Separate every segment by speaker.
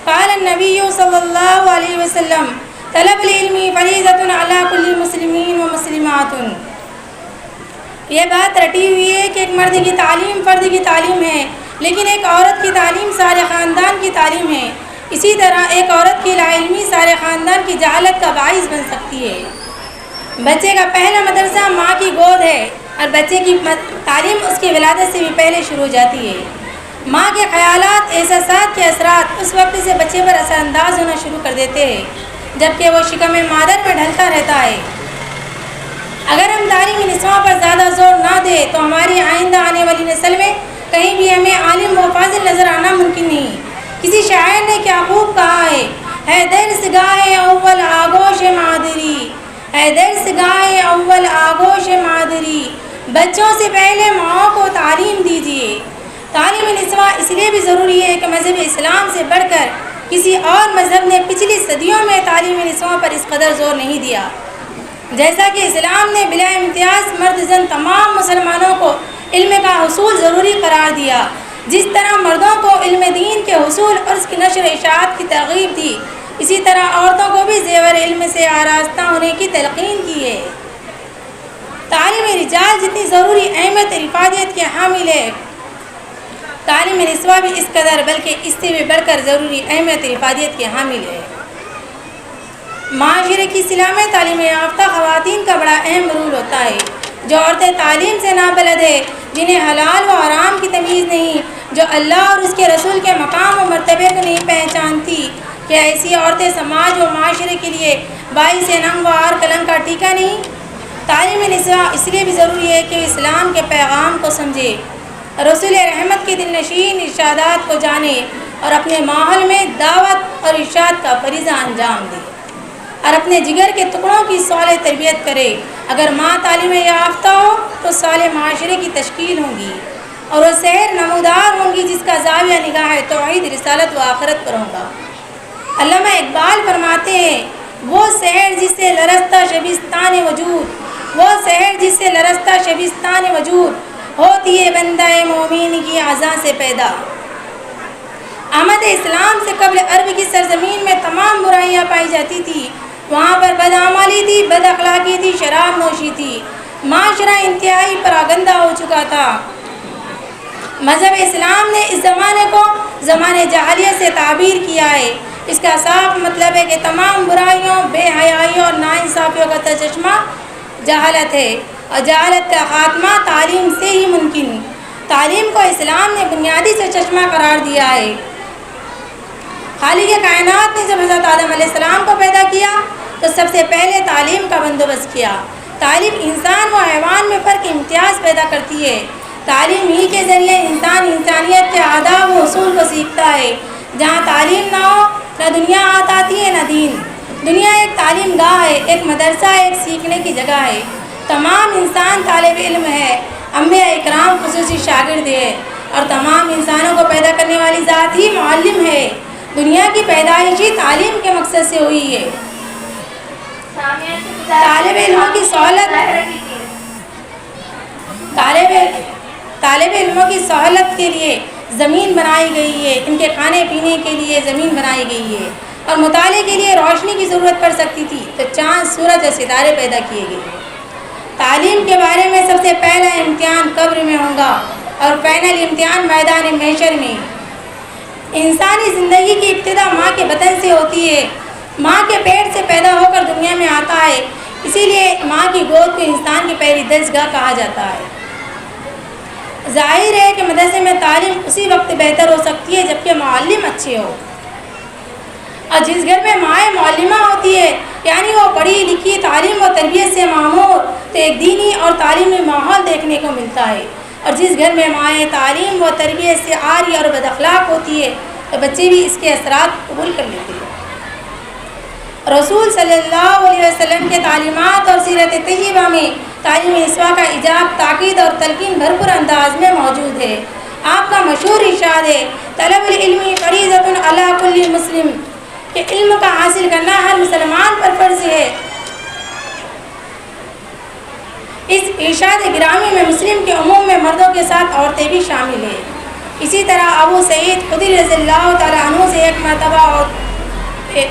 Speaker 1: قال النبی صلی اللہ علیہ وسلم طلب العلم فریضۃ علی کل مسلمین و مسلمات. یہ بات رٹی ہوئی ہے کہ ایک مرد کی تعلیم فرد کی تعلیم ہے، لیکن ایک عورت کی تعلیم سارے خاندان کی تعلیم ہے. اسی طرح ایک عورت کی لا علمی سارے خاندان کی جہالت کا باعث بن سکتی ہے. بچے کا پہلا مدرسہ ماں کی گود ہے، اور بچے کی تعلیم اس کی ولادت سے بھی پہلے شروع ہو جاتی ہے. ماں کے خیالات احساسات کے اثرات اس وقت سے بچے پر اثر انداز ہونا شروع کر دیتے ہیں، جبکہ وہ شکم مادر میں ڈھلتا رہتا ہے. اگر ہم تعلیمی نسواں پر زیادہ زور نہ دیں تو ہماری آئندہ آنے والی نسل میں کہیں بھی ہمیں عالم و فاضل نظر آنا ممکن نہیں. کسی شاعر نے کیا خوب کہا ہے درس گاہ اول آگوش مادری، ہے درس گاہ اول آگوش مادری. بچوں سے پہلے ماؤں کو تعلیم دیجیے. تعلیم نسواں اس لیے بھی ضروری ہے کہ مذہب اسلام سے بڑھ کر کسی اور مذہب نے پچھلی صدیوں میں تعلیم نسواں پر اس قدر زور نہیں دیا. جیسا کہ اسلام نے بلا امتیاز مرد زن تمام مسلمانوں کو علم کا حصول ضروری قرار دیا، جس طرح مردوں کو علم دین کے حصول اور اس کی نشر اشاعت کی ترغیب دی، اسی طرح عورتوں کو بھی زیور علم سے آراستہ ہونے کی تلقین کی ہے. تعلیم رجال جتنی ضروری اہمیت افادیت کے حامل ہے، تعلیم نسواں بھی اس قدر بلکہ اس سے بھی بڑھ کر ضروری اہمیت افادیت کے حامل ہے. معاشرے کی اصلاح میں تعلیم یافتہ خواتین کا بڑا اہم رول ہوتا ہے. جو عورتیں تعلیم سے نابلد ہے، جنہیں حلال و حرام کی تمیز نہیں، جو اللہ اور اس کے رسول کے مقام و مرتبے کو نہیں پہچانتی، کیا ایسی عورتیں سماج و معاشرے کے لیے باعث ننگ و عار کلنگ کا ٹیکا نہیں؟ تعلیم نسواں اس لیے بھی ضروری ہے کہ اسلام کے پیغام کو سمجھے، رسول رحمت کے دل نشین ارشادات کو جانے اور اپنے ماحول میں دعوت اور ارشاد کا فریضہ انجام دے، اور اپنے جگر کے ٹکڑوں کی صالح تربیت کرے. اگر ماں تعلیم یافتہ ہو تو صالح معاشرے کی تشکیل ہوں گی، اور وہ شہر نمودار ہوں گی جس کا زاویہ نگاہ توحید رسالت و آخرت پر ہوگا. علامہ اقبال فرماتے ہیں، وہ شہر جس سے لرزتا شبستان وجود، وہ شہر جس سے لرزتا شبستان وجود، ہوتی ہے بندہ مومن کی اعضاء سے پیدا. آمد اسلام سے قبل عرب کی سرزمین میں تمام برائیاں پائی جاتی تھی. وہاں پر بدعمالی تھی، بد اخلاقی تھی، شراب نوشی تھی. معاشرہ انتہائی پراگندہ ہو چکا تھا. مذہب اسلام نے اس زمانے کو زمانے جاہلیت سے تعبیر کیا ہے. اس کا صاف مطلب ہے کہ تمام برائیوں، بے حیائیوں اور ناانصافیوں کا تجسمہ جہالت ہے، اور جہالت کا خاتمہ تعلیم سے ہی ممکن. تعلیم کو اسلام نے بنیادی سے چشمہ قرار دیا ہے. خالق کائنات نے جب حضرت آدم علیہ السلام کو پیدا کیا تو سب سے پہلے تعلیم کا بندوبست کیا. تعلیم انسان و حیوان میں فرق امتیاز پیدا کرتی ہے. تعلیم ہی کے ذریعے انسان انسانیت کے آداب و اصول کو سیکھتا ہے. جہاں تعلیم نہ ہو نہ دنیا آتی ہے نہ دین. دنیا ایک تعلیم گاہ ہے، ایک مدرسہ ہے، ایک سیکھنے کی جگہ ہے. تمام انسان طالب علم ہے، انبیاء اکرام خصوصی شاگرد ہے، اور تمام انسانوں کو پیدا کرنے والی ذات ہی معلم ہے. دنیا کی پیدائش ہی تعلیم کے مقصد سے ہوئی ہے. طالب علموں کی سہولت کے لیے زمین بنائی گئی ہے، ان کے کھانے پینے کے لیے زمین بنائی گئی ہے، اور مطالعے کے لیے روشنی کی ضرورت پڑ سکتی تھی تو چاند، سورج اور ستارے پیدا کیے گئے. تعلیم کے بارے میں سب سے پہلا امتحان قبر میں ہوگا اور فائنل امتحان میدان محشر میں. انسانی زندگی کی ابتدا ماں کے بطن سے ہوتی ہے. ماں کے پیٹ سے پیدا ہو کر دنیا میں آتا ہے، اسی لیے ماں کی گود کو انسان کی پہلی درسگاہ کہا جاتا ہے. ظاہر ہے کہ مدرسے میں تعلیم اسی وقت بہتر ہو سکتی ہے جبکہ معلم اچھے ہو. اور جس گھر میں مائیں معلمہ ہوتی ہے، یعنی وہ پڑھی لکھی، تعلیم و تربیت سے مامور، تو ایک دینی اور تعلیمی ماحول دیکھنے کو ملتا ہے. اور جس گھر میں مائیں تعلیم و تربیت سے عاری اور بد اخلاق ہوتی ہے تو بچے بھی اس کے اثرات قبول کر لیتے ہیں. رسول صلی اللہ علیہ وسلم کے تعلیمات اور سیرت طیبہ میں تعلیم نسواں کا ایجاب، تاکید اور تلقین بھرپور انداز میں موجود ہے. آپ کا مشہور ارشاد ہے، طلب العلم فریضۃ علی کل مسلم، کہ علم کا حاصل کرنا ہر مسلمان پر فرض ہے. اس ارشاد گرامی میں مسلم کے عموم میں مردوں کے ساتھ عورتیں بھی شامل ہیں. اسی طرح ابو سعید خدری رضی اللہ تعالیٰ عنہ سے ایک مرتبہ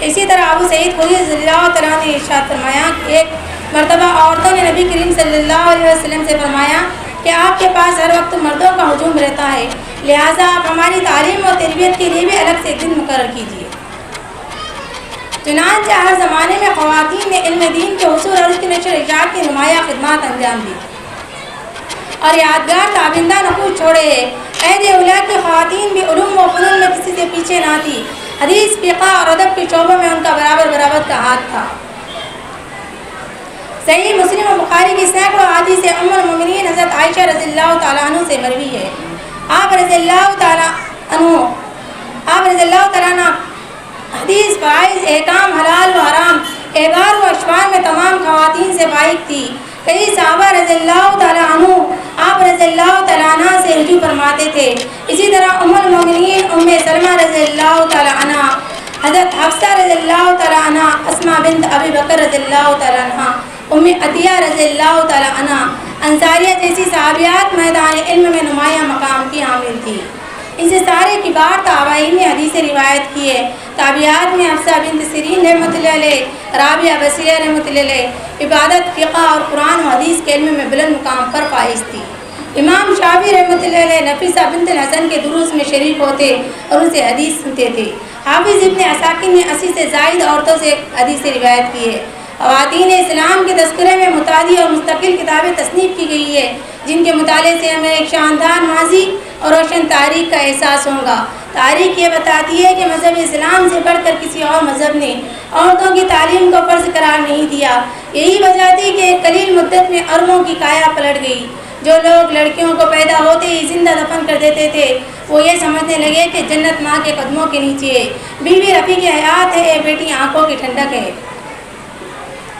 Speaker 1: اسی طرح ابو سعید خدری رضی اللہ تعالیٰ نے ارشاد فرمایا کہ ایک مرتبہ عورتوں نے نبی کریم صلی اللہ علیہ وسلم سے فرمایا کہ آپ کے پاس ہر وقت مردوں کا ہجوم رہتا ہے، لہٰذا آپ ہماری تعلیم اور تربیت کے لیے بھی الگ سے ایک دن مقرر کیجیے۔ چنانچہ ہر زمانے میں خواتین نے علم دین کے حصول اور اس کی نشر و اشاعت کی نمایاں خدمات انجام دی اور یادگار تابندہ نقوش چھوڑے ہیں۔ عہد اولیاء کی خواتین بھی علوم و فنون میں کسی سے پیچھے نہ تھی، حدیث، فقہ اور ادب کے شعبوں میں ان کا برابر کا ہاتھ تھا۔ صحیح مسلم و بخاری کی سینکڑوں احادیث ام المؤمنین حضرت عائشہ رضی اللہ تعالیٰ عنہ سے مروی ہے۔ آپ رضی اللہ تعالیٰ عنہ حدیث، فرائض، احکام، حلال و حرام، احبار و اشوار میں تمام خواتین سے فائق تھی۔ کئی صحابہ رضی اللہ تعالیٰ عنہ آپ رضی اللہ تعالیٰ عنہ سے رجوع فرماتے تھے۔ اسی طرح ام المؤمنین ام سلمہ رضی اللہ تعالیٰ عنہ، حضرت حفصہ رضی اللہ تعالیٰ عنہ، اسماء بنت ابی بکر رضی اللہ تعالیٰ عنہ، ام عطیہ رضی اللہ تعالیٰ عنہ انصاریہ جیسی صحابیات میدان علم میں نمایاں مقام کی حامل تھی۔ ان سے سارے کبار تابعین نے حدیث روایت کی ہے۔ تابعات میں حفصہ بنت سیرین رحمۃ اللہ علیہ، رابعہ بصریہ رحمۃ اللہ علیہ عبادت، فقہ اور قرآن و حدیث کے علم میں بلند مقام پر فائز تھی۔ امام شافعی رحمۃ اللہ علیہ نفیسہ بنت الحسن کے دروس میں شریک ہوتے اور ان سے حدیث سنتے تھے۔ حافظ ابن عساکر نے 80 سے زائد عورتوں سے حدیث روایت کی ہے۔ خواتین اسلام کے تذکرے میں متعدی اور مستقل کتابیں تصنیف کی گئی ہے، جن کے مطالعے سے ہمیں ایک شاندار ماضی اور روشن تاریخ کا احساس ہوگا۔ تاریخ یہ بتاتی ہے کہ مذہب اسلام سے بڑھ کر کسی اور مذہب نے عورتوں کی تعلیم کو فرض قرار نہیں دیا۔ یہی وجہ تھی کہ ایک قلیل مدت میں اربوں کی کایا پلٹ گئی۔ جو لوگ لڑکیوں کو پیدا ہوتے ہی زندہ دفن کر دیتے تھے، وہ یہ سمجھنے لگے کہ جنت ماں کے قدموں کے نیچے ہے، بیوی رفیق حیات ہے، بیٹی آنکھوں کی ٹھنڈک ہے،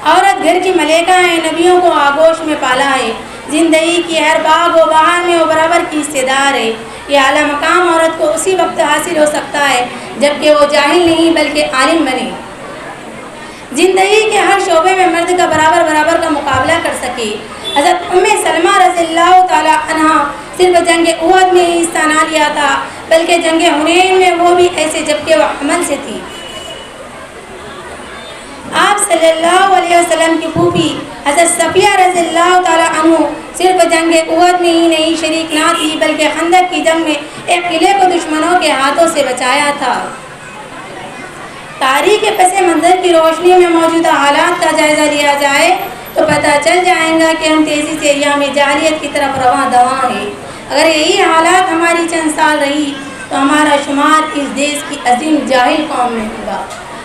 Speaker 1: عورت گھر کی ملیکہ ہے، نبیوں کو آغوش میں پالا ہے، زندگی کی ہر باغ و بہار میں وہ برابر کی حصہ دار ہے۔ یہ اعلیٰ مقام عورت کو اسی وقت حاصل ہو سکتا ہے جبکہ وہ جاہل نہیں بلکہ عالم بنے، زندگی کے ہر شعبے میں مرد کا برابر کا مقابلہ کر سکے۔ حضرت ام سلمہ رضی اللہ تعالیٰ عنہ صرف جنگ احد میں ہی حصہ نہ لیا تھا بلکہ جنگ حنین میں وہ بھی ایسے جبکہ وہ حمل سے تھی۔ آپ صلی اللہ علیہ وسلم کی پھوپھی حضرت صفیہ رضی اللہ تعالیٰ عنہ صرف جنگ احد میں ہی نہیں شریک نہ تھی بلکہ خندق کی جنگ میں ایک قلعے کو دشمنوں کے ہاتھوں سے بچایا تھا۔ تاریخ کے پس منظر کی روشنی میں موجودہ حالات کا جائزہ لیا جائے تو پتہ چل جائے گا کہ ہم تیزی سے ایام جاہلیت کی طرف رواں دواں ہیں۔ اگر یہی حالات ہماری چند سال رہی تو ہمارا شمار اس دیش کی عظیم جاہل قوم میں ہوگا،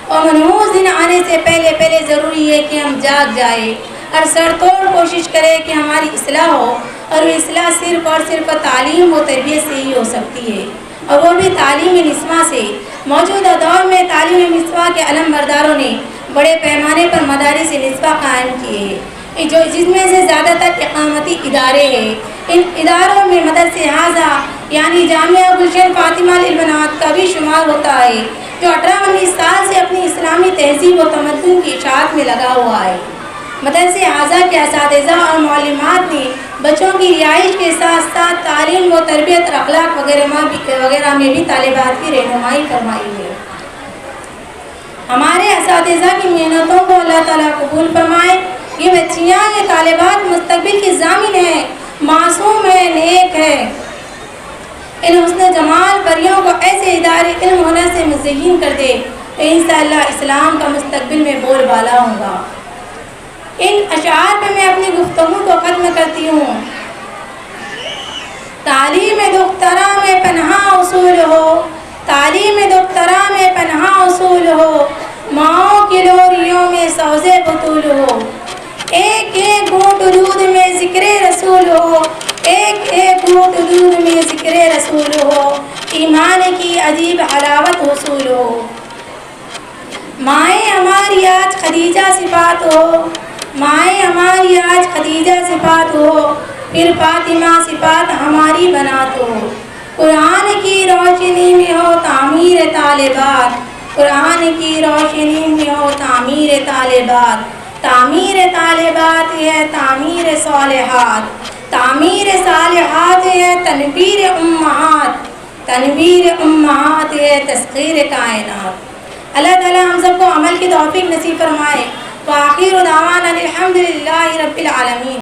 Speaker 1: اور منحوس دن آنے سے پہلے ضروری ہے کہ ہم جاگ جائیں اور سر توڑ کوشش کریں کہ ہماری اصلاح ہو، اور وہ اصلاح صرف اور صرف تعلیم و تربیت سے ہی ہو سکتی ہے، اور وہ بھی تعلیم نسواں سے۔ موجودہ دور میں تعلیم نسواں کے علم برداروں نے بڑے پیمانے پر مدارس نسواں قائم کیے ہیں، جس میں سے زیادہ تر اقامتی ادارے ہیں۔ ان اداروں میں مدرسہ حاضہ یعنی جامعہ گلشن فاطمہ للبنات کا بھی شمار ہوتا ہے، جو 18-19 سال سے اپنی اسلامی تہذیب و تمدن کی اشاعت میں لگا ہوا ہے۔ مدرسہ حاضہ کے اساتذہ اور معلمات نے بچوں کی رہائش کے ساتھ ساتھ تعلیم و تربیت اور اخلاق وغیرہ میں بھی طالبات کی رہنمائی فرمائی ہے۔ ہمارے اساتذہ کی محنتوں کو اللہ تعالیٰ قبول فرمائے۔ یہ بچیاں، یہ طالبات مستقبل کی ضامن ہیں، معصوم ہیں، نیک ہیں۔ ان حسن جمال پریوں کو ایسے ادارے علم ہونے سے مزین کر دے تو انشاءاللہ اسلام کا مستقبل میں بول بالا ہوگا۔ ان اشعار پہ میں اپنی گفتگو کو ختم کرتی ہوں۔ تعلیم دخترا میں پنہاں اصول ہو، تعلیم دخترا میں پنہاں اصول ہو، ماؤں کی لوریوں میں سوزے بطول ہو، ایک ایک گھونٹ دودھ میں ذکر رسول ہو، ایک ایک گھونٹ دودھ میں ذکر رسول ہو، ایمان کی عجیب حلاوت حصول ہو۔ مائیں ہماری آج خدیجہ صفات ہو، مائیں ہماری آج خدیجہ صفات ہو، پھر فاطمہ صفات ہماری بنات ہو۔ قرآن کی روشنی میں ہو تعمیر طالبات، قرآن کی روشنی میں ہو تعمیر طالبات، تعمیر طالبات ہے تعمیر صالحات، تعمیر صالحات ہے تنویر امہات، تنویر امہات ہے تسخیر کائنات۔ اللہ تعالیٰ ہم سب کو کی توفیق نصیب فرمائے۔ وآخر دعوانا الحمد للہ رب العالمین۔